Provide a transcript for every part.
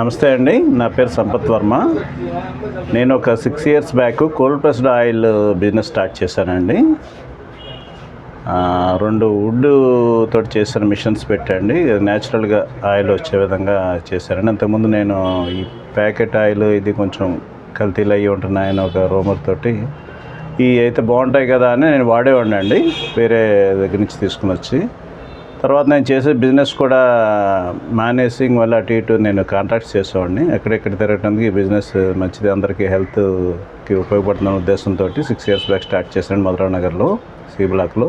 నమస్తే అండి, నా పేరు సంపత్ వర్మ. నేను ఒక 6 years back cold pressed oil business start చేశానండి. 2 వుడ్ తోటి చేసిన మిషన్స్ పెట్టండి, న్యాచురల్గా ఆయిల్ వచ్చే విధంగా చేశానండి. అంతకుముందు నేను ఈ ప్యాకెట్ ఆయిల్ ఇది కొంచెం కల్తీలు అయ్యి ఉంటున్నాయని ఒక రూమర్ తోటి ఇవి అయితే బాగుంటాయి కదా అని నేను వాడేవాడిని అండి, వేరే దగ్గర నుంచి తీసుకుని వచ్చి. తర్వాత నేను చేసే బిజినెస్ కూడా మానేసి వల్ల అటు ఇటు నేను కాంట్రాక్ట్స్ చేసేవాడిని. ఎక్కడెక్కడ తిరగడానికి ఈ బిజినెస్ మంచిది, అందరికీ హెల్త్కి ఉపయోగపడుతున్న ఉద్దేశంతో 6 years బ్యాక్ స్టార్ట్ చేశాను మధురా నగర్లో, సి బ్లాక్లో.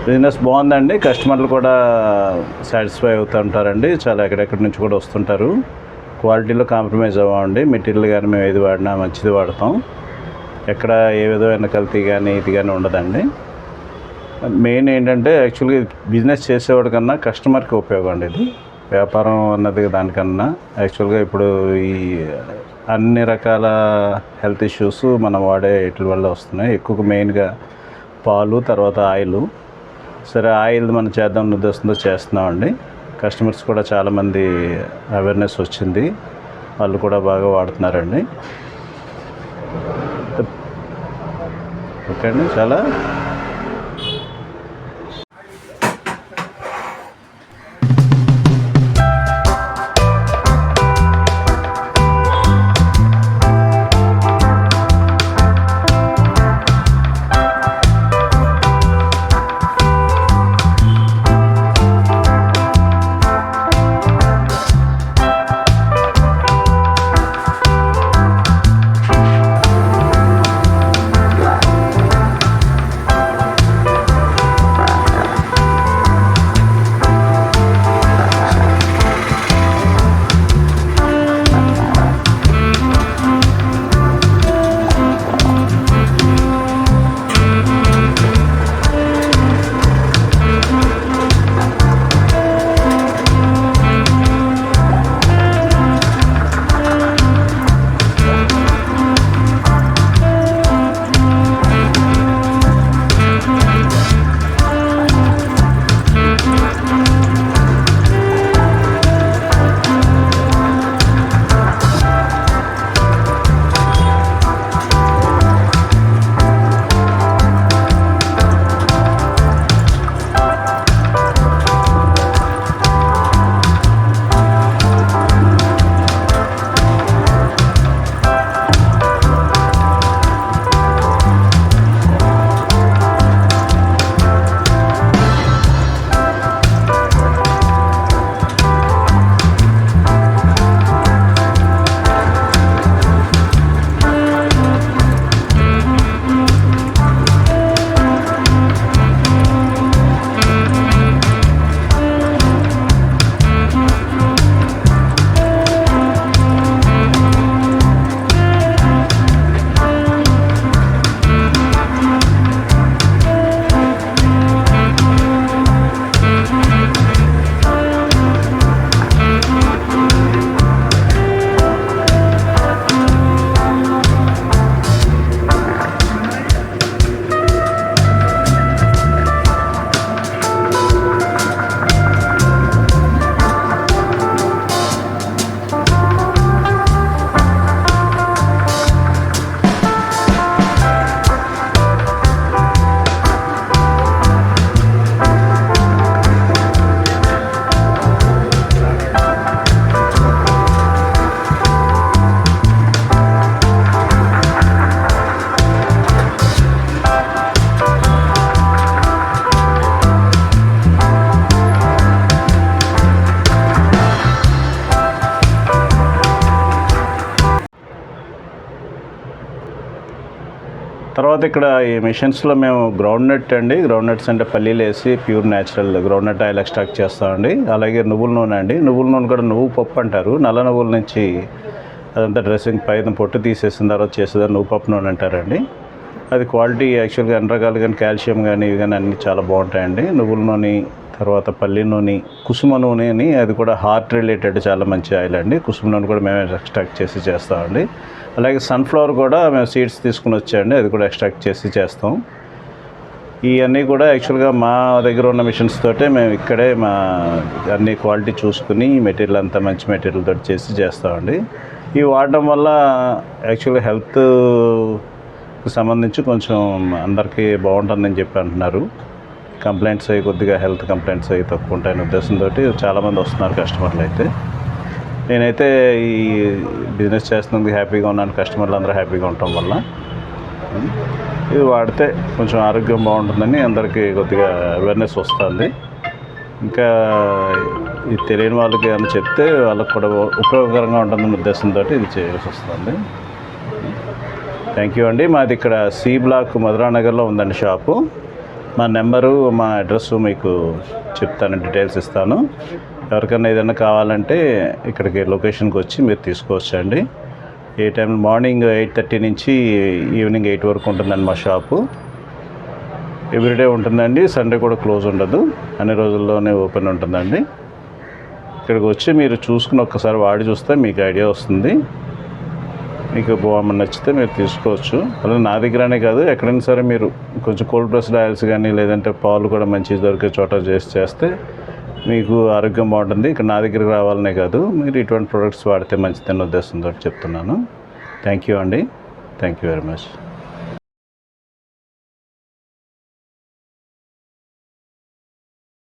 బిజినెస్ బాగుందండి, కస్టమర్లు కూడా సాటిస్ఫై అవుతూ ఉంటారండి. చాలా ఎక్కడెక్కడి నుంచి కూడా వస్తుంటారు. క్వాలిటీలో కాంప్రమైజ్ అవ్వండి. మెటీరియల్ కానీ మేము ఏది వాడినా మంచిది వాడతాం. ఎక్కడ ఏ విధమైన కల్తీ కానీ ఇది కానీ ఉండదండి. మెయిన్ ఏంటంటే యాక్చువల్గా బిజినెస్ చేసేవాడి కన్నా కస్టమర్కి ఉపయోగం అండి. ఇది వ్యాపారం అన్నది దానికన్నా యాక్చువల్గా ఇప్పుడు ఈ అన్ని రకాల హెల్త్ ఇష్యూస్ మనం వాడే వీటి వల్ల వస్తున్నాయి. ఎక్కువగా మెయిన్గా పాలు, తర్వాత ఆయిల్. సరే, ఆయిల్ మనం చేద్దాం ఉద్దేశంతో చేస్తున్నామండి. కస్టమర్స్ కూడా చాలామంది అవేర్నెస్ వచ్చింది, వాళ్ళు కూడా బాగా వాడుతున్నారండి. ఓకే అండి, చాలా తర్వాత ఇక్కడ ఈ మిషన్స్లో మేము గ్రౌండ్ నట్ అండి, గ్రౌండ్ నట్స్ అంటే పల్లీలు వేసి pure natural groundnut oil extract చేస్తామండి. అలాగే నువ్వుల నూనె అండి, నువ్వుల నూనె కూడా నువ్వు పప్పు అంటారు. నల్ల నువ్వుల నుంచి అదంతా డ్రెస్సింగ్ పైన పొట్టు తీసేసిన తర్వాత చేసేదాన్ని నువ్వు పప్పు నూనె అంటారండి. అది క్వాలిటీ యాక్చువల్గా అన్ని రకాలు కానీ కాల్షియం కానీ ఇవి కానీ అన్నీ చాలా బాగుంటాయండి. నువ్వుల నూనె, తర్వాత పల్లి నూనె, కుసుమ నూనె అని, అది కూడా హార్ట్ రిలేటెడ్ చాలా మంచి ఆయిల్ అండి. కుసుమ నూనె కూడా మేమే ఎక్స్ట్రాక్ట్ చేసి చేస్తామండి. అలాగే సన్ఫ్లవర్ కూడా మేము సీడ్స్ తీసుకుని వచ్చాయండి, అది కూడా ఎక్స్ట్రాక్ట్ చేసి చేస్తాం. ఇవన్నీ కూడా యాక్చువల్గా మా దగ్గర ఉన్న మిషన్స్ తోటే మేము ఇక్కడే మా అన్ని క్వాలిటీ చూసుకుని మెటీరియల్ అంతా మంచి మెటీరియల్ తోటి చేస్తామండి. ఇవి వాడడం వల్ల యాక్చువల్గా హెల్త్కి సంబంధించి కొంచెం అందరికీ బాగుంటుందని చెప్పి అంటున్నారు. కంప్లైంట్స్ అవి కొద్దిగా హెల్త్ కంప్లైంట్స్ అవి తక్కువ ఉంటాయనే ఉద్దేశంతో చాలామంది వస్తున్నారు కస్టమర్లు అయితే. నేనైతే ఈ బిజినెస్ చేస్తున్నందుకు హ్యాపీగా ఉన్నాను, కస్టమర్లు అందరూ హ్యాపీగా ఉండటం వల్ల. ఇది వాడితే కొంచెం ఆరోగ్యం బాగుంటుందని అందరికీ కొద్దిగా అవేర్నెస్ వస్తుంది. ఇంకా ఇది తెలియని వాళ్ళకి ఏమైనా చెప్తే వాళ్ళకి కూడా ఉపయోగకరంగా ఉంటుందన్న ఉద్దేశంతో ఇది చేయాల్సి వస్తుంది. థ్యాంక్ యూ అండి. మాది ఇక్కడ సి బ్లాక్ మధురానగర్లో ఉందండి షాపు. మా నెంబరు, మా అడ్రస్ మీకు చెప్తాను, డీటెయిల్స్ ఇస్తాను. ఎవరికైనా ఏదైనా కావాలంటే ఇక్కడికి లొకేషన్కి వచ్చి మీరు తీసుకోవచ్చండి. ఏ టైం మార్నింగ్ 8:30 నుంచి ఈవినింగ్ 8 వరకు ఉంటుందండి మా షాపు. ఎవ్రీడే ఉంటుందండి, సండే కూడా క్లోజ్ ఉండదు, అన్ని రోజుల్లోనే ఓపెన్ ఉంటుందండి. ఇక్కడికి వచ్చి మీరు చూసుకుని ఒక్కసారి వాడి చూస్తే మీకు ఐడియా వస్తుంది. మీకు నచ్చితే మీరు తీసుకోవచ్చు. అలాగే నా దగ్గరనే కాదు, ఎక్కడైనా సరే మీరు కొంచెం కోల్డ్ ప్రెస్డ్ ఆయిల్స్ కానీ లేదంటే పాలు కూడా మంచిగా దొరికే చోట చేస్తే మీకు ఆరోగ్యం బాగుంటుంది. ఇక్కడ నా దగ్గరికి రావాలనే కాదు, మీరు ఇటువంటి ప్రొడక్ట్స్ వాడితే మంచిదన్న ఉద్దేశంతో చెప్తున్నాను. థ్యాంక్ యూ అండి. Thank you very much.